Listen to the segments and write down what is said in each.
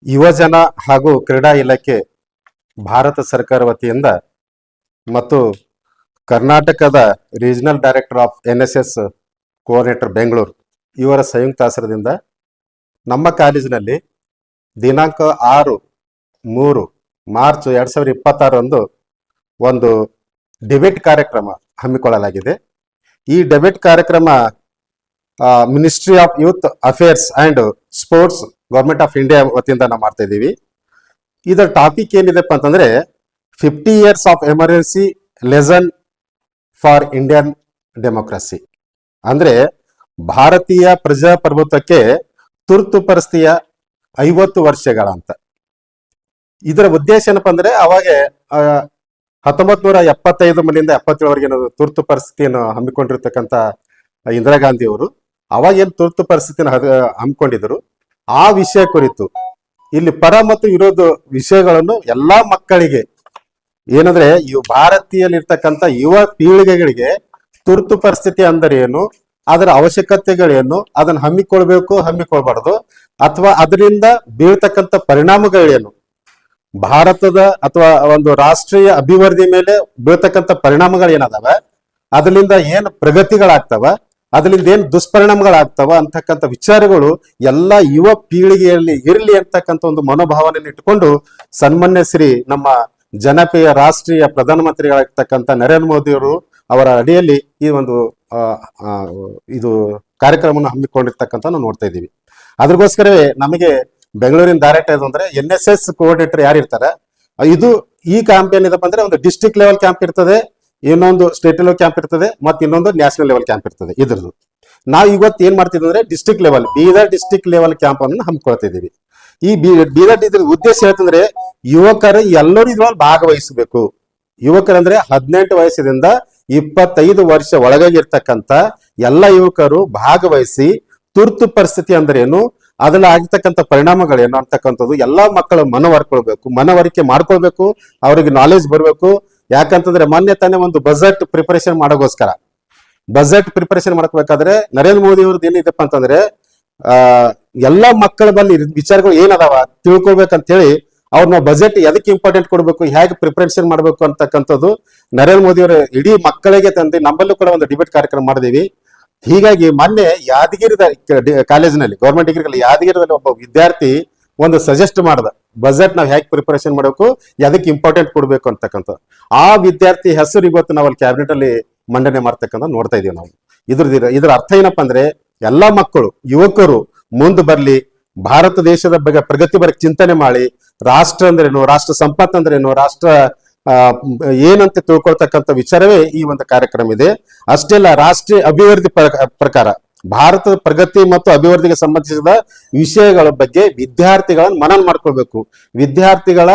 ಯುವಜನ ಹಾಗೂ ಕ್ರೀಡಾ ಇಲಾಖೆ ಭಾರತ ಸರ್ಕಾರ ವತಿಯಿಂದ ಮತ್ತು ಕರ್ನಾಟಕದ regional director of NSS coordinator Bengaluru ಇವರ ಸಂಯುಕ್ತ ಆಶ್ರಯದಿಂದ ನಮ್ಮ ಕಾಲೇಜಿನಲ್ಲಿ ದಿನಾಂಕ 6 ಮಾರ್ಚ್ 2026 ಒಂದು ಡಿಬೇಟ್ ಕಾರ್ಯಕ್ರಮ ಹಮ್ಮಿಕೊಳ್ಳಲಾಗಿದೆ. ಈ ಡಿಬೇಟ್ ಕಾರ್ಯಕ್ರಮ ministry of youth affairs and sports government of India ವತಿಯಿಂದ ನಾವು ಮಾಡ್ತಾ ಇದ್ದೀವಿ. ಇದರ ಟಾಪಿಕ್ ಏನಿದೆಪ್ಪ ಅಂತಂದ್ರೆ 50 years of emergency lesson for Indian democracy, ಅಂದ್ರೆ ಭಾರತೀಯ ಪ್ರಜಾಪ್ರಭುತ್ವಕ್ಕೆ ತುರ್ತು ಪರಿಸ್ಥಿತಿಯ 50 ವರ್ಷಗಳ ಅಂತ. ಇದರ ಉದ್ದೇಶ ಏನಪ್ಪ ಅಂದ್ರೆ ಅವಾಗ 1975 ಮನೆಯಿಂದ 77ವರೆಗೆ ತುರ್ತು ಪರಿಸ್ಥಿತಿಯನ್ನು ಹಮ್ಮಿಕೊಂಡಿರ್ತಕ್ಕಂಥ ಇಂದಿರಾ ಗಾಂಧಿ ಅವರು ಅವಾಗ ಏನು ತುರ್ತು ಪರಿಸ್ಥಿತಿನ ಹಮ್ಮಿಕೊಂಡಿದ್ರು ಆ ವಿಷಯ ಕುರಿತು ಇಲ್ಲಿ ಪರ ಮತ್ತು ವಿರೋಧ ವಿಷಯಗಳನ್ನು ಎಲ್ಲಾ ಮಕ್ಕಳಿಗೆ ಏನಂದ್ರೆ ಇವು ಭಾರತೀಯಲ್ಲಿರ್ತಕ್ಕಂಥ ಯುವ ಪೀಳಿಗೆಗಳಿಗೆ ತುರ್ತು ಪರಿಸ್ಥಿತಿ ಅಂದರೆ ಏನು, ಅದರ ಅವಶ್ಯಕತೆಗಳೇನು, ಅದನ್ನ ಹಮ್ಮಿಕೊಳ್ಬಾರ್ದು ಅಥವಾ ಅದರಿಂದ ಬೀಳ್ತಕ್ಕಂಥ ಪರಿಣಾಮಗಳೇನು, ಭಾರತದ ಅಥವಾ ಒಂದು ರಾಷ್ಟ್ರೀಯ ಅಭಿವೃದ್ಧಿ ಮೇಲೆ ಬೀಳ್ತಕ್ಕಂಥ ಪರಿಣಾಮಗಳು ಏನದಾವ, ಅದರಿಂದ ಏನು ಪ್ರಗತಿಗಳಾಗ್ತವ, ಅದರಿಂದ ಏನು ದುಷ್ಪರಿಣಾಮಗಳಾಗ್ತವ ಅಂತಕ್ಕಂಥ ವಿಚಾರಗಳು ಎಲ್ಲ ಯುವ ಪೀಳಿಗೆಯಲ್ಲಿ ಇರಲಿ ಅಂತಕ್ಕಂಥ ಒಂದು ಮನೋಭಾವನೆಯನ್ನು ಇಟ್ಟುಕೊಂಡು ಸನ್ಮಾನ್ಯ ಶ್ರೀ ನಮ್ಮ ಜನಪ್ರಿಯ ರಾಷ್ಟ್ರೀಯ ಪ್ರಧಾನಮಂತ್ರಿಗಳಾಗಿರ್ತಕ್ಕಂಥ ನರೇಂದ್ರ ಮೋದಿ ಅವರು ಅವರ ಅಡಿಯಲ್ಲಿ ಈ ಒಂದು ಇದು ಕಾರ್ಯಕ್ರಮವನ್ನು ಹಮ್ಮಿಕೊಂಡಿರ್ತಕ್ಕಂಥ ನಾವು ನೋಡ್ತಾ ಇದ್ದೀವಿ. ಅದ್ರಗೋಸ್ಕರವೇ ನಮಗೆ ಬೆಂಗಳೂರಿನ ಡೈರೆಕ್ಟರ್ ಅಂದ್ರೆ NSS ಕೋಆರ್ಡಿನೇಟರ್ ಯಾರಿರ್ತಾರೆ, ಇದು ಈ ಕ್ಯಾಂಪ್ ಏನಿದಪ್ಪ ಅಂದ್ರೆ ಒಂದು ಡಿಸ್ಟ್ರಿಕ್ಟ್ ಲೆವೆಲ್ ಕ್ಯಾಂಪ್ ಇರ್ತದೆ, ಇನ್ನೊಂದು ಸ್ಟೇಟ್ ಲೆವೆಲ್ ಕ್ಯಾಂಪ್ ಇರ್ತದೆ, ಮತ್ತೆ ಇನ್ನೊಂದು ನ್ಯಾಷನಲ್ ಲೆವೆಲ್ ಕ್ಯಾಂಪ್ ಇರ್ತದೆ. ಇದ್ರದ್ದು ನಾವು ಇವತ್ತು ಏನ್ ಮಾಡ್ತಿದ್ವಿ ಅಂದ್ರೆ district level Bidar district level camp ಅನ್ನು ಹಮ್ಮಿಕೊಳ್ತಿದ್ದೀವಿ. ಈ ಬೀದರ್ ಇದ್ರ ಉದ್ದೇಶ ಹೇಳ್ತಂದ್ರೆ ಯುವಕರು ಎಲ್ಲರೂ ಇದ್ರಲ್ಲಿ ಭಾಗವಹಿಸಬೇಕು. ಯುವಕರಂದ್ರೆ 18 ವಯಸ್ಸಿನಿಂದ 25 ವರ್ಷ ಒಳಗಾಗಿರ್ತಕ್ಕಂಥ ಎಲ್ಲ ಯುವಕರು ಭಾಗವಹಿಸಿ ತುರ್ತು ಪರಿಸ್ಥಿತಿ ಅಂದ್ರೆ ಏನು, ಅದ್ರಲ್ಲಿ ಆಗ್ತಕ್ಕಂಥ ಪರಿಣಾಮಗಳೇನು ಅಂತಕ್ಕಂಥದ್ದು ಎಲ್ಲಾ ಮಕ್ಕಳು ಮನವರಿಕೆ ಮಾಡ್ಕೊಳ್ಬೇಕು, ಅವ್ರಿಗೆ ನಾಲೆಜ್ ಬರಬೇಕು. ಯಾಕಂತಂದ್ರೆ ಮೊನ್ನೆ ತಾನೇ ಒಂದು ಬಜೆಟ್ ಪ್ರಿಪರೇಷನ್ ಮಾಡೋಗೋಸ್ಕರ ಬಜೆಟ್ ಪ್ರಿಪರೇಷನ್ ಮಾಡ್ಕೋಬೇಕಾದ್ರೆ ನರೇಂದ್ರ ಮೋದಿ ಅವ್ರದ್ದು ಏನಿದೆಪ್ಪ ಅಂತಂದ್ರೆ ಎಲ್ಲಾ ಮಕ್ಕಳ ಬಲ್ಲಿ ವಿಚಾರಗಳು ಏನದಾವ ತಿಳ್ಕೊಳ್ಬೇಕಂತ ಹೇಳಿ ಅವ್ರನ್ನ ಬಜೆಟ್ ಎದಕ್ಕೆ ಇಂಪಾರ್ಟೆಂಟ್ ಕೊಡ್ಬೇಕು, ಹೇಗೆ ಪ್ರಿಪರೇಷನ್ ಮಾಡ್ಬೇಕು ಅಂತಕ್ಕಂಥದ್ದು ನರೇಂದ್ರ ಮೋದಿ ಅವರ ಇಡೀ ಮಕ್ಕಳಿಗೆ ತಂದು ನಮ್ಮಲ್ಲೂ ಕೂಡ ಒಂದು ಡಿಬೇಟ್ ಕಾರ್ಯಕ್ರಮ ಮಾಡಿದೀವಿ. ಹೀಗಾಗಿ ಮೊನ್ನೆ ಯಾದಗಿರಿದ ಕಾಲೇಜಿನಲ್ಲಿ ಗೌರ್ಮೆಂಟ್ ಡಿಗ್ರಿ ಯಾದಗಿರಿದಲ್ಲಿ ಒಬ್ಬ ವಿದ್ಯಾರ್ಥಿ ಒಂದು ಸಜೆಸ್ಟ್ ಮಾಡ್ದ ಬಜೆಟ್ ನಾವ್ ಹೇಗೆ ಪ್ರಿಪರೇಷನ್ ಮಾಡಬೇಕು, ಎದಕ್ಕೆ ಇಂಪಾರ್ಟೆಂಟ್ ಕೊಡ್ಬೇಕು ಅಂತಕ್ಕಂಥ. ಆ ವಿದ್ಯಾರ್ಥಿ ಹೆಸರು ಇವತ್ತು ನಾವು ಅಲ್ಲಿ ಕ್ಯಾಬಿನೆಟ್ ಅಲ್ಲಿ ಮಂಡನೆ ಮಾಡ್ತಕ್ಕಂಥ ನೋಡ್ತಾ ಇದೀವಿ ನಾವು. ಇದ್ರ ಅರ್ಥ ಏನಪ್ಪಾ ಅಂದ್ರೆ ಎಲ್ಲಾ ಮಕ್ಕಳು ಯುವಕರು ಮುಂದೆ ಬರ್ಲಿ, ಭಾರತ ದೇಶದ ಬಗ್ಗೆ ಪ್ರಗತಿ ಬಗ್ಗೆ ಚಿಂತನೆ ಮಾಡಿ, ರಾಷ್ಟ್ರ ಅಂದ್ರೇನು, ರಾಷ್ಟ್ರ ಸಂಪತ್ತು ಅಂದ್ರೇನು, ರಾಷ್ಟ್ರ ಏನಂತ ತಿಳ್ಕೊಳ್ತಕ್ಕಂಥ ವಿಚಾರವೇ ಈ ಒಂದು ಕಾರ್ಯಕ್ರಮ ಇದೆ. ಅಷ್ಟೇ ಅಲ್ಲ, ರಾಷ್ಟ್ರೀಯ ಅಭಿವೃದ್ಧಿ ಪ್ರಕಾರ ಭಾರತದ ಪ್ರಗತಿ ಮತ್ತು ಅಭಿವೃದ್ಧಿಗೆ ಸಂಬಂಧಿಸಿದ ವಿಷಯಗಳ ಬಗ್ಗೆ ವಿದ್ಯಾರ್ಥಿಗಳನ್ನ ಮನನ ಮಾಡ್ಕೊಳ್ಬೇಕು, ವಿದ್ಯಾರ್ಥಿಗಳ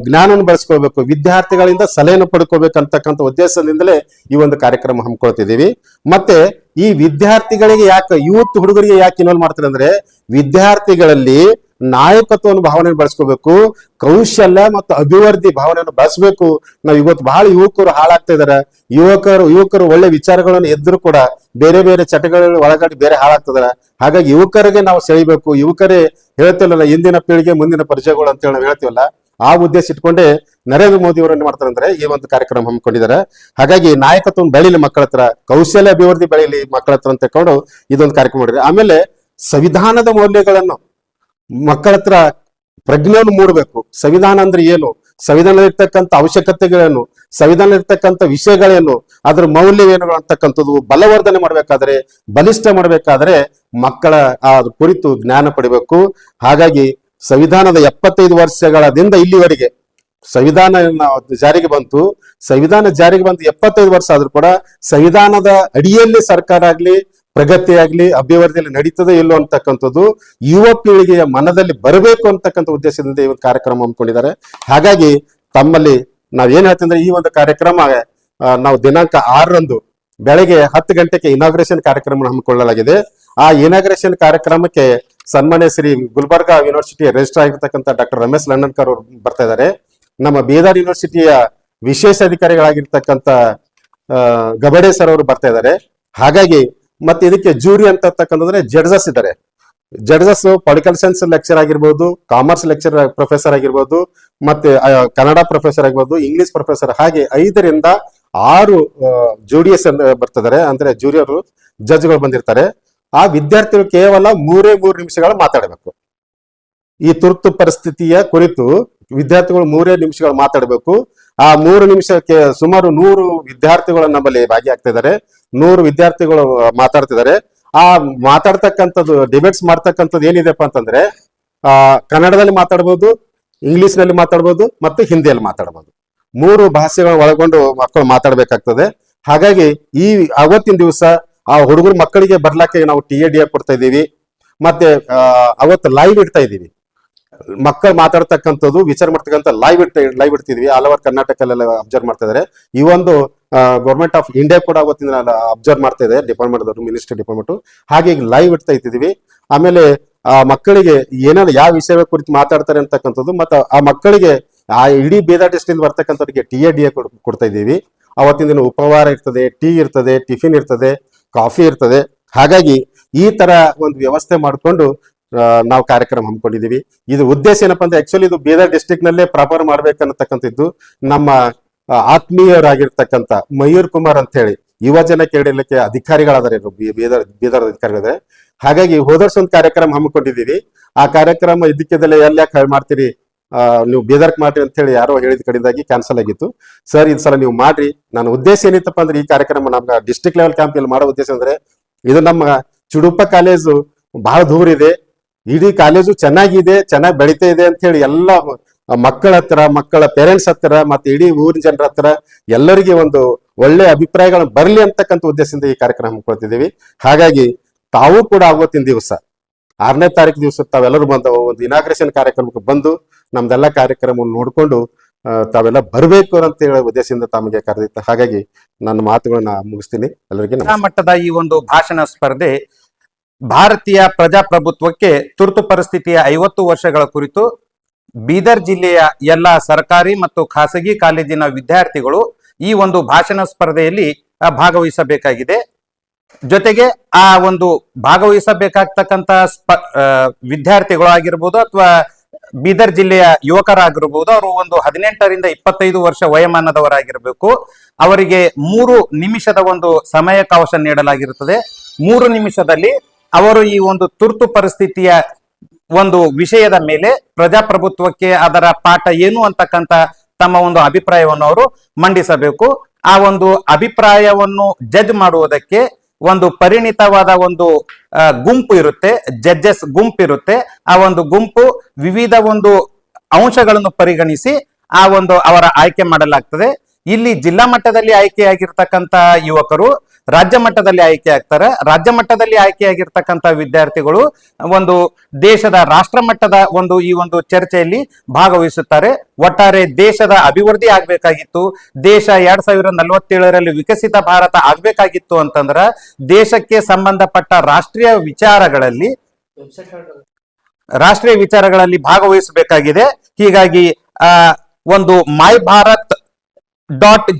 ಜ್ಞಾನವನ್ನು ಬೆಳೆಸ್ಕೊಳ್ಬೇಕು, ವಿದ್ಯಾರ್ಥಿಗಳಿಂದ ಸಲಹೆಯನ್ನು ಪಡ್ಕೊಳ್ಬೇಕಂತಕ್ಕಂಥ ಉದ್ದೇಶದಿಂದಲೇ ಈ ಒಂದು ಕಾರ್ಯಕ್ರಮ ಹಮ್ಮಿಕೊಳ್ತಿದ್ದೀವಿ. ಮತ್ತೆ ಈ ವಿದ್ಯಾರ್ಥಿಗಳಿಗೆ ಯಾಕೆ ಯೂತ್ ಹುಡುಗರಿಗೆ ಯಾಕೆ ಇನ್ವಾಲ್ವ್ ಮಾಡ್ತಾರೆ ಅಂದ್ರೆ ವಿದ್ಯಾರ್ಥಿಗಳಲ್ಲಿ ನಾಯಕತ್ವವನ್ನು ಭಾವನೆಯನ್ನು ಬೆಳೆಸ್ಕೋಬೇಕು, ಕೌಶಲ್ಯ ಮತ್ತು ಅಭಿವೃದ್ಧಿ ಭಾವನೆಯನ್ನು ಬೆಳೆಸಬೇಕು. ನಾವು ಇವತ್ತು ಬಹಳ ಯುವಕರು ಹಾಳಾಗ್ತಾ ಇದಾರೆ. ಯುವಕರು ಒಳ್ಳೆ ವಿಚಾರಗಳನ್ನು ಎದ್ರು ಕೂಡ ಬೇರೆ ಬೇರೆ ಚಟಗಳಲ್ಲಿ ಒಳಗಡೆ ಬೇರೆ ಹಾಳಾಗ್ತಿದಾರೆ. ಹಾಗಾಗಿ ಯುವಕರಿಗೆ ನಾವು ಸೆಳಿಬೇಕು. ಯುವಕರೇ ಹೇಳ್ತಿಲ್ಲ ಇಂದಿನ ಪೀಳಿಗೆ ಮುಂದಿನ ಪರಿಚಯಗಳು ಅಂತ ಹೇಳಿ ನಾವು ಹೇಳ್ತೀವಲ್ಲ, ಆ ಉದ್ದೇಶ ಇಟ್ಕೊಂಡೆ ನರೇಂದ್ರ ಮೋದಿ ಅವರು ಏನ್ ಮಾಡ್ತಾರೆ ಅಂದ್ರೆ ಈ ಒಂದು ಕಾರ್ಯಕ್ರಮ ಹಮ್ಮಿಕೊಂಡಿದ್ದಾರೆ. ಹಾಗಾಗಿ ನಾಯಕತ್ವ ಬೆಳೀಲಿ ಮಕ್ಕಳ ಹತ್ರ, ಕೌಶಲ್ಯ ಅಭಿವೃದ್ಧಿ ಬೆಳೀಲಿ ಮಕ್ಕಳ ಹತ್ರ ಅಂತ ತಕೊಂಡು ಇದೊಂದು ಕಾರ್ಯಕ್ರಮ ಮಾಡಿದ್ರೆ. ಆಮೇಲೆ ಸಂವಿಧಾನದ ಮೌಲ್ಯಗಳನ್ನು ಮಕ್ಕಳ ಹತ್ರ ಪ್ರಜ್ಞೆಯನ್ನು ಮೂಡಬೇಕು. ಸಂವಿಧಾನ ಅಂದ್ರೆ ಏನು, ಸಂವಿಧಾನ ಇರ್ತಕ್ಕಂಥ ಅವಶ್ಯಕತೆಗಳೇನು, ಸಂವಿಧಾನ ಇರ್ತಕ್ಕಂಥ ವಿಷಯಗಳೇನು, ಅದ್ರ ಮೌಲ್ಯವೇನು ಅಂತಕ್ಕಂಥದ್ದು ಬಲವರ್ಧನೆ ಮಾಡ್ಬೇಕಾದ್ರೆ, ಬಲಿಷ್ಠ ಮಾಡ್ಬೇಕಾದ್ರೆ ಮಕ್ಕಳ ಆ ಕುರಿತು ಜ್ಞಾನ ಪಡಿಬೇಕು. ಹಾಗಾಗಿ ಸಂವಿಧಾನದ 75 ವರ್ಷಗಳಿಂದ ಇಲ್ಲಿವರೆಗೆ ಸಂವಿಧಾನ ಜಾರಿಗೆ ಬಂತು 75 ವರ್ಷ ಆದ್ರೂ ಕೂಡ ಸಂವಿಧಾನದ ಅಡಿಯಲ್ಲಿ ಸರ್ಕಾರ ಆಗ್ಲಿ ಪ್ರಗತಿ ಆಗ್ಲಿ ಅಭಿವೃದ್ಧಿಯಲ್ಲಿ ನಡೀತದೆ ಇಲ್ಲೋ ಅಂತಕ್ಕಂಥದ್ದು ಯುವ ಪೀಳಿಗೆಯ ಮನದಲ್ಲಿ ಬರಬೇಕು ಅಂತಕ್ಕಂಥ ಉದ್ದೇಶದಿಂದ ಈ ಒಂದು ಕಾರ್ಯಕ್ರಮ ಹಮ್ಮಿಕೊಂಡಿದ್ದಾರೆ. ಹಾಗಾಗಿ ತಮ್ಮಲ್ಲಿ ನಾವ್ ಏನ್ ಹೇಳ್ತೀವಿ ಈ ಒಂದು ಕಾರ್ಯಕ್ರಮ ನಾವು ದಿನಾಂಕ 6 ಬೆಳಗ್ಗೆ 10 ಗಂಟೆಗೆ ಇನಾಗ್ರೇಷನ್ ಕಾರ್ಯಕ್ರಮ ಹಮ್ಮಿಕೊಳ್ಳಲಾಗಿದೆ. ಆ ಇನಾಗ್ರೇಷನ್ ಕಾರ್ಯಕ್ರಮಕ್ಕೆ ಸನ್ಮಾನ್ಯ ಶ್ರೀ ಗುಲ್ಬರ್ಗಾ ಯೂನಿವರ್ಸಿಟಿಯ ರಿಜಿಸ್ಟರ್ ಆಗಿರ್ತಕ್ಕಂಥ ಡಾಕ್ಟರ್ ರಮೇಶ್ ಲಂಡನ್ಕರ್ ಅವರು ಬರ್ತಾ ಇದ್ದಾರೆ. ನಮ್ಮ ಬೀದರ್ ಯೂನಿವರ್ಸಿಟಿಯ ವಿಶೇಷ ಅಧಿಕಾರಿಗಳಾಗಿರ್ತಕ್ಕಂಥ ಗಬಡೆ ಸರ್ ಅವರು ಬರ್ತಾ ಇದ್ದಾರೆ. ಹಾಗಾಗಿ ಮತ್ತೆ ಇದಕ್ಕೆ ಜೂರಿ ಅಂತಕ್ಕಂಥದ್ರೆ ಜಡ್ಜಸ್ ಇದ್ದಾರೆ. ಜಡ್ಜಸ್ ಪೊಲಿಟಿಕಲ್ ಸೈನ್ಸ್ ಲೆಕ್ಚರ್ ಆಗಿರ್ಬೋದು, ಕಾಮರ್ಸ್ ಲೆಕ್ಚರ್ ಪ್ರೊಫೆಸರ್ ಆಗಿರ್ಬೋದು, ಮತ್ತೆ ಕನ್ನಡ ಪ್ರೊಫೆಸರ್ ಆಗಿರ್ಬೋದು, ಇಂಗ್ಲಿಷ್ ಪ್ರೊಫೆಸರ್, ಹಾಗೆ 5 ರಿಂದ 6 ಜೂಡಿಯಸ್ ಬರ್ತಿದ್ದಾರೆ, ಅಂದ್ರೆ ಜೂನಿಯರ್ ಜಡ್ಜ್ಗಳು ಬಂದಿರ್ತಾರೆ. ಆ ವಿದ್ಯಾರ್ಥಿಗಳು ಕೇವಲ 3 ನಿಮಿಷಗಳು ಮಾತಾಡಬೇಕು. ಈ ತುರ್ತು ಪರಿಸ್ಥಿತಿಯ ಕುರಿತು ವಿದ್ಯಾರ್ಥಿಗಳು 3 ನಿಮಿಷಗಳು ಮಾತಾಡಬೇಕು. ಆ 3 ನಿಮಿಷಕ್ಕೆ ಸುಮಾರು 100 ವಿದ್ಯಾರ್ಥಿಗಳು ನಮ್ಮಲ್ಲಿ ಭಾಗಿಯಾಗ್ತಾ ಇದ್ದಾರೆ. 100 ವಿದ್ಯಾರ್ಥಿಗಳು ಮಾತಾಡ್ತಿದ್ದಾರೆ. ಆ ಮಾತಾಡ್ತಕ್ಕಂಥದ್ದು, ಡಿಬೇಟ್ಸ್ ಮಾಡ್ತಕ್ಕಂಥದ್ದು ಏನಿದೆಪ್ಪ ಅಂತಂದ್ರೆ ಕನ್ನಡದಲ್ಲಿ ಮಾತಾಡ್ಬೋದು, ಇಂಗ್ಲಿಷ್ ನಲ್ಲಿ ಮಾತಾಡ್ಬೋದು, ಮತ್ತು ಹಿಂದಿಯಲ್ಲಿ ಮಾತಾಡ್ಬೋದು. 3 ಭಾಷೆಗಳನ್ನ ಒಳಗೊಂಡು ಮಕ್ಕಳು ಮಾತಾಡ್ಬೇಕಾಗ್ತದೆ. ಹಾಗಾಗಿ ಅವತ್ತಿನ ದಿವಸ ಆ ಹುಡುಗರು ಮಕ್ಕಳಿಗೆ ಬರ್ಲಾಕೆ ನಾವು TAD ಕೊಡ್ತಾ ಇದ್ದೀವಿ. ಮತ್ತೆ ಅವತ್ತು ಲೈವ್ ಇಡ್ತಾ ಇದ್ದೀವಿ. ಮಕ್ಕಳು ಮಾತಾಡ್ತಕ್ಕಂಥದ್ದು, ವಿಚಾರ ಮಾಡ್ತಕ್ಕಂಥ ಲೈವ್ ಇಡ್ತಿದ್ವಿ. ಆಲ್ ಓವರ್ ಕರ್ನಾಟಕಲ್ಲೆಲ್ಲ ಅಬ್ಸರ್ವ್ ಮಾಡ್ತಾ ಇದಾರೆ. ಈ ಒಂದು ಗೌರ್ಮೆಂಟ್ ಆಫ್ ಇಂಡಿಯಾ ಕೂಡ ಅವತ್ತಿನ ಅಬ್ಸರ್ವ್ ಮಾಡ್ತಾ ಇದೆ, ಡಿಪಾರ್ಟ್ಮೆಂಟ್ ಮಿನಿಸ್ಟ್ರಿ ಡಿಪಾರ್ಟ್ಮೆಂಟ್. ಹಾಗೆ ಲೈವ್ ಇಡ್ತಾ ಇಟ್ಟಿದೀವಿ. ಆಮೇಲೆ ಆ ಮಕ್ಕಳಿಗೆ ಏನಾದ್ರು ಯಾವ ವಿಷಯಗಳ ಕುರಿತು ಮಾತಾಡ್ತಾರೆ ಅಂತಕ್ಕಂಥದ್ದು, ಮತ್ತು ಆ ಮಕ್ಕಳಿಗೆ ಆ ಇಡೀ ಬೀದರ್ ಡಿಸ್ಟ್ರಿಕ್ಟ್ ಬರ್ತಕ್ಕಂಥವ್ರಿಗೆ TAD ಕೊಡ್ತಾ ಇದ್ದೀವಿ. ಅವತ್ತಿನ ದಿನ ಉಪಹಾರ ಇರ್ತದೆ, ಟೀ ಇರ್ತದೆ, ಟಿಫಿನ್ ಇರ್ತದೆ, ಕಾಫಿ ಇರ್ತದೆ. ಹಾಗಾಗಿ ಈ ತರ ಒಂದು ವ್ಯವಸ್ಥೆ ಮಾಡಿಕೊಂಡು ನಾವು ಕಾರ್ಯಕ್ರಮ ಹಮ್ಮಿಕೊಂಡಿದೀವಿ. ಇದು ಉದ್ದೇಶ ಏನಪ್ಪಾ ಅಂದ್ರೆ, ಆಕ್ಚುಲಿ ಇದು ಬೀದರ್ ಡಿಸ್ಟ್ರಿಕ್ಟ್ ನಲ್ಲೇ ಪ್ರಾಪರ್ ಮಾಡ್ಬೇಕನ್ನತಕ್ಕಂಥದ್ದು ನಮ್ಮ ಆತ್ಮೀಯರಾಗಿರ್ತಕ್ಕಂಥ ಮಯೂರ್ ಕುಮಾರ್ ಅಂತ ಹೇಳಿ ಯುವಜನ ಕೇಳಲಿಕ್ಕೆ ಅಧಿಕಾರಿಗಳಾದರೆ, ಬೀದರ್ ಅಧಿಕಾರಿಗಳಿದ್ದಾರೆ. ಹಾಗಾಗಿ ಹೋದ ವರ್ಷ ಒಂದು ಕಾರ್ಯಕ್ರಮ ಹಮ್ಮಿಕೊಂಡಿದ್ದೀವಿ. ಆ ಕಾರ್ಯಕ್ರಮ ಇದಕ್ಕೆದಲ್ಲೇ ಯಾಕೆ ಮಾಡ್ತೀರಿ, ನೀವು ಬೀದರ್ಕ್ ಮಾಡ್ರಿ ಅಂತ ಹೇಳಿ ಯಾರೋ ಹೇಳಿದ ಕಡೆಯಿಂದಾಗಿ ಕ್ಯಾನ್ಸಲ್ ಆಗಿತ್ತು. ಸರ್, ಈ ಸಲ ನೀವು ಮಾಡ್ರಿ. ನನ್ನ ಉದ್ದೇಶ ಏನಿತ್ತಪ್ಪ ಅಂದ್ರೆ, ಈ ಕಾರ್ಯಕ್ರಮ ನಮ್ಮ ಡಿಸ್ಟ್ರಿಕ್ಟ್ ಲೆವೆಲ್ ಕ್ಯಾಂಪ್ ಇಲ್ಲಿ ಮಾಡೋ ಉದ್ದೇಶ ಅಂದ್ರೆ, ಇದು ನಮ್ಮ ಚುಡುಪ ಕಾಲೇಜು ಬಹಳ ದೂರ ಇದೆ, ಇಡೀ ಕಾಲೇಜು ಚೆನ್ನಾಗಿದೆ, ಚೆನ್ನಾಗಿ ಬೆಳಿತಾ ಇದೆ ಅಂತ ಹೇಳಿ ಎಲ್ಲ ಮಕ್ಕಳ ಹತ್ರ, ಮಕ್ಕಳ ಪೇರೆಂಟ್ಸ್ ಹತ್ರ, ಮತ್ತೆ ಇಡೀ ಊರಿನ ಜನರ ಹತ್ರ ಎಲ್ಲರಿಗೆ ಒಂದು ಒಳ್ಳೆ ಅಭಿಪ್ರಾಯಗಳು ಬರಲಿ ಅಂತಕ್ಕಂಥ ಉದ್ದೇಶದಿಂದ ಈ ಕಾರ್ಯಕ್ರಮ ಹಮ್ಮಿಕೊಳ್ತಿದ್ದೀವಿ. ಹಾಗಾಗಿ ತಾವು ಕೂಡ ಅವತ್ತಿನ ದಿವಸ 6ನೇ ತಾರೀಕು ದಿವಸ ತಾವೆಲ್ಲರೂ ಬಂದು ಒಂದು ಇನಾಗ್ರೇಷನ್ ಕಾರ್ಯಕ್ರಮಕ್ಕೆ ಬಂದು ನಮ್ದೆಲ್ಲ ಕಾರ್ಯಕ್ರಮವನ್ನು ನೋಡ್ಕೊಂಡು ತಾವೆಲ್ಲ ಬರಬೇಕು ಅಂತ ಹೇಳೋ ಉದ್ದೇಶದಿಂದ ತಮಗೆ ಕರೆದಿತ್ತು. ಹಾಗಾಗಿ ನನ್ನ ಮಾತುಗಳನ್ನ ಮುಗಿಸ್ತೀನಿ. ಎಲ್ಲರಿಗೆ ಮಟ್ಟದ ಈ ಒಂದು ಭಾಷಣ ಸ್ಪರ್ಧೆ ಭಾರತೀಯ ಪ್ರಜಾಪ್ರಭುತ್ವಕ್ಕೆ ತುರ್ತು ಪರಿಸ್ಥಿತಿಯ 50 ವರ್ಷಗಳ ಕುರಿತು ಬೀದರ್ ಜಿಲ್ಲೆಯ ಎಲ್ಲ ಸರ್ಕಾರಿ ಮತ್ತು ಖಾಸಗಿ ಕಾಲೇಜಿನ ವಿದ್ಯಾರ್ಥಿಗಳು ಈ ಒಂದು ಭಾಷಣ ಸ್ಪರ್ಧೆಯಲ್ಲಿ ಭಾಗವಹಿಸಬೇಕಾಗಿದೆ. ಜೊತೆಗೆ ಆ ಒಂದು ಭಾಗವಹಿಸಬೇಕಾಗ್ತಕ್ಕಂತ ವಿದ್ಯಾರ್ಥಿಗಳು ಆಗಿರ್ಬೋದು ಅಥವಾ ಬೀದರ್ ಜಿಲ್ಲೆಯ ಯುವಕರಾಗಿರ್ಬೋದು, ಅವರು ಒಂದು 18 ರಿಂದ 25 ವರ್ಷ ವಯೋಮಾನದವರಾಗಿರ್ಬೇಕು. ಅವರಿಗೆ 3 ನಿಮಿಷದ ಒಂದು ಸಮಯಾವಕಾಶ ನೀಡಲಾಗಿರುತ್ತದೆ. 3 ನಿಮಿಷದಲ್ಲಿ ಅವರು ಈ ಒಂದು ತುರ್ತು ಪರಿಸ್ಥಿತಿಯ ಒಂದು ವಿಷಯದ ಮೇಲೆ ಪ್ರಜಾಪ್ರಭುತ್ವಕ್ಕೆ ಅದರ ಪಾಠ ಏನು ಅಂತಕ್ಕಂತ ತಮ್ಮ ಒಂದು ಅಭಿಪ್ರಾಯವನ್ನು ಅವರು ಮಂಡಿಸಬೇಕು. ಆ ಒಂದು ಅಭಿಪ್ರಾಯವನ್ನು ಜಡ್ಜ್ ಮಾಡುವುದಕ್ಕೆ ಒಂದು ಪರಿಣಿತವಾದ ಒಂದು ಗುಂಪು ಇರುತ್ತೆ, ಜಡ್ಜಸ್ ಗುಂಪು ಇರುತ್ತೆ. ಆ ಒಂದು ಗುಂಪು ವಿವಿಧ ಒಂದು ಅಂಶಗಳನ್ನು ಪರಿಗಣಿಸಿ ಆ ಒಂದು ಅವರ ಆಯ್ಕೆ ಮಾಡಲಾಗ್ತದೆ. ಇಲ್ಲಿ ಜಿಲ್ಲಾ ಮಟ್ಟದಲ್ಲಿ ಆಯ್ಕೆಯಾಗಿರ್ತಕ್ಕಂಥ ಯುವಕರು ರಾಜ್ಯ ಮಟ್ಟದಲ್ಲಿ ಆಯ್ಕೆ ಆಗ್ತಾರೆ. ರಾಜ್ಯ ಮಟ್ಟದಲ್ಲಿ ಆಯ್ಕೆಯಾಗಿರ್ತಕ್ಕಂಥ ವಿದ್ಯಾರ್ಥಿಗಳು ಒಂದು ದೇಶದ ರಾಷ್ಟ್ರ ಮಟ್ಟದ ಒಂದು ಈ ಒಂದು ಚರ್ಚೆಯಲ್ಲಿ ಭಾಗವಹಿಸುತ್ತಾರೆ. ಒಟ್ಟಾರೆ ದೇಶದ ಅಭಿವೃದ್ಧಿ ಆಗ್ಬೇಕಾಗಿತ್ತು, ದೇಶ 2047ರಲ್ಲಿ ವಿಕಸಿತ ಭಾರತ ಆಗ್ಬೇಕಾಗಿತ್ತು ಅಂತಂದ್ರ ದೇಶಕ್ಕೆ ಸಂಬಂಧಪಟ್ಟ ರಾಷ್ಟ್ರೀಯ ವಿಚಾರಗಳಲ್ಲಿ ಭಾಗವಹಿಸಬೇಕಾಗಿದೆ. ಹೀಗಾಗಿ ಒಂದು ಮೈ ಭಾರತ್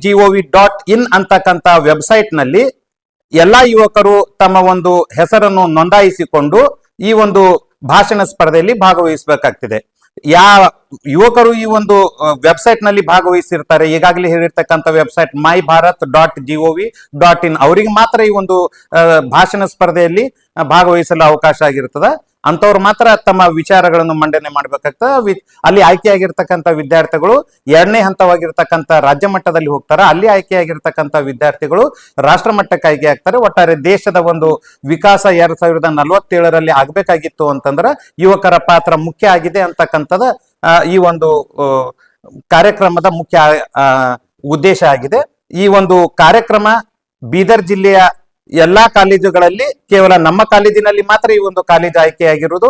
.gov.in ಅಂತಕ್ಕಂಥ ವೆಬ್ಸೈಟ್ ನಲ್ಲಿ ಎಲ್ಲಾ ಯುವಕರು ತಮ್ಮ ಒಂದು ಹೆಸರನ್ನು ನೋಂದಾಯಿಸಿಕೊಂಡು ಈ ಒಂದು ಭಾಷಣ ಸ್ಪರ್ಧೆಯಲ್ಲಿ ಭಾಗವಹಿಸಬೇಕಾಗ್ತಿದೆ. ಯಾವ ಯುವಕರು ಈ ಒಂದು ವೆಬ್ಸೈಟ್ ನಲ್ಲಿ ಭಾಗವಹಿಸಿರ್ತಾರೆ, ಈಗಾಗಲೇ ಹೇಳಿರ್ತಕ್ಕಂಥ ವೆಬ್ಸೈಟ್ myBharat.gov.in, ಅವರಿಗೆ ಮಾತ್ರ ಈ ಒಂದು ಭಾಷಣ ಸ್ಪರ್ಧೆಯಲ್ಲಿ ಭಾಗವಹಿಸಲು ಅವಕಾಶ ಆಗಿರ್ತದೆ. ಅಂತವ್ರು ಮಾತ್ರ ತಮ್ಮ ವಿಚಾರಗಳನ್ನು ಮಂಡನೆ ಮಾಡ್ಬೇಕಾಗ್ತದೆ. ಅಲ್ಲಿ ಆಯ್ಕೆಯಾಗಿರ್ತಕ್ಕಂಥ ವಿದ್ಯಾರ್ಥಿಗಳು 2ನೇ ಹಂತವಾಗಿರ್ತಕ್ಕಂಥ ರಾಜ್ಯ ಮಟ್ಟದಲ್ಲಿ ಹೋಗ್ತಾರೆ. ಅಲ್ಲಿ ಆಯ್ಕೆಯಾಗಿರ್ತಕ್ಕಂಥ ವಿದ್ಯಾರ್ಥಿಗಳು ರಾಷ್ಟ್ರ ಮಟ್ಟಕ್ಕೆ ಆಯ್ಕೆ ಆಗ್ತಾರೆ. ಒಟ್ಟಾರೆ ದೇಶದ ಒಂದು ವಿಕಾಸ 2047ರಲ್ಲಿ ಆಗ್ಬೇಕಾಗಿತ್ತು ಅಂತಂದ್ರೆ ಯುವಕರ ಪಾತ್ರ ಮುಖ್ಯ ಆಗಿದೆ ಅಂತಕ್ಕಂಥದ್ದು ಈ ಒಂದು ಕಾರ್ಯಕ್ರಮದ ಮುಖ್ಯ ಉದ್ದೇಶ ಆಗಿದೆ. ಈ ಒಂದು ಕಾರ್ಯಕ್ರಮ ಬೀದರ್ ಜಿಲ್ಲೆಯ ಎಲ್ಲಾ ಕಾಲೇಜುಗಳಲ್ಲಿ, ಕೇವಲ ನಮ್ಮ ಕಾಲೇಜಿನಲ್ಲಿ ಮಾತ್ರ ಈ ಒಂದು ಕಾಲೇಜು ಆಯ್ಕೆಯಾಗಿರುವುದು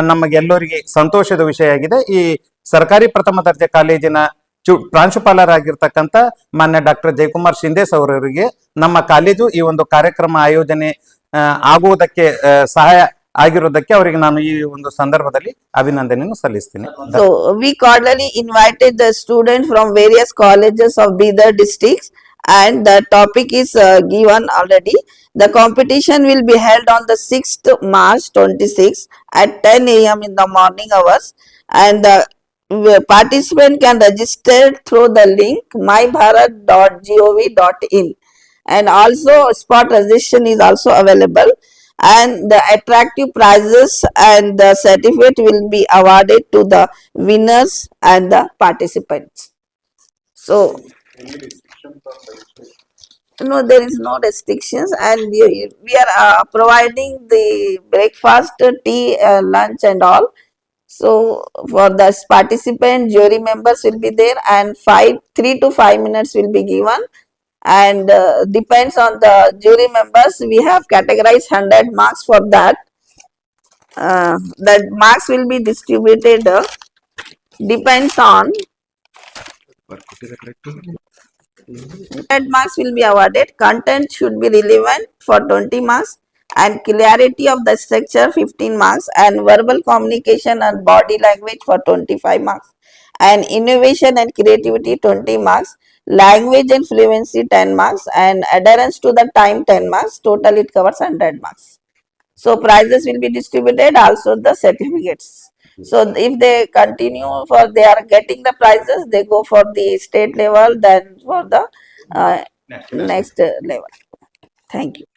ನಮಗೆಲ್ಲರಿಗೆ ಸಂತೋಷದ ವಿಷಯ ಆಗಿದೆ. ಈ ಸರ್ಕಾರಿ ಪ್ರಥಮ ದರ್ಜೆ ಕಾಲೇಜಿನ ಪ್ರಾಂಶುಪಾಲರಾಗಿರ್ತಕ್ಕಂಥ ಮಾನ್ಯ ಡಾಕ್ಟರ್ ಜಯಕುಮಾರ್ ಶಿಂದೆ ಅವರಿಗೆ ನಮ್ಮ ಕಾಲೇಜು ಈ ಒಂದು ಕಾರ್ಯಕ್ರಮ ಆಯೋಜನೆ ಆಗುವುದಕ್ಕೆ ಸಹಾಯ ಆಗಿರೋದಕ್ಕೆ ಅವರಿಗೆ ನಾನು ಈ ಒಂದು ಸಂದರ್ಭದಲ್ಲಿ ಅಭಿನಂದನೆಯನ್ನು ಸಲ್ಲಿಸ್ತೀನಿ. So we cordially invited the students from various colleges of Bidar districts and the topic is given already. The competition will be held on the 6th March 26 at 10 a.m. in the morning hours, and the participant can register through the link mybharat.gov.in, and also spot registration is also available, and the attractive prizes and the certificate will be awarded to the winners and the participants. So no, there is no restrictions, and we are providing the breakfast, tea, lunch, and all. So for the participant, jury members will be there, and 3 to 5 minutes will be given, and depends on the jury members. We have categorized 100 marks for that. That marks will be distributed depends on that marks will be awarded. Content should be relevant for 20 marks, and clarity of the structure 15 marks, and verbal communication and body language for 25 marks, and innovation and creativity 20 marks, language and fluency 10 marks, and adherence to the time 10 marks. Total it covers 100 marks. So prizes will be distributed, also the certificates. So if they continue for they are getting the prizes, they go for the state level, then for the next level. Thank you.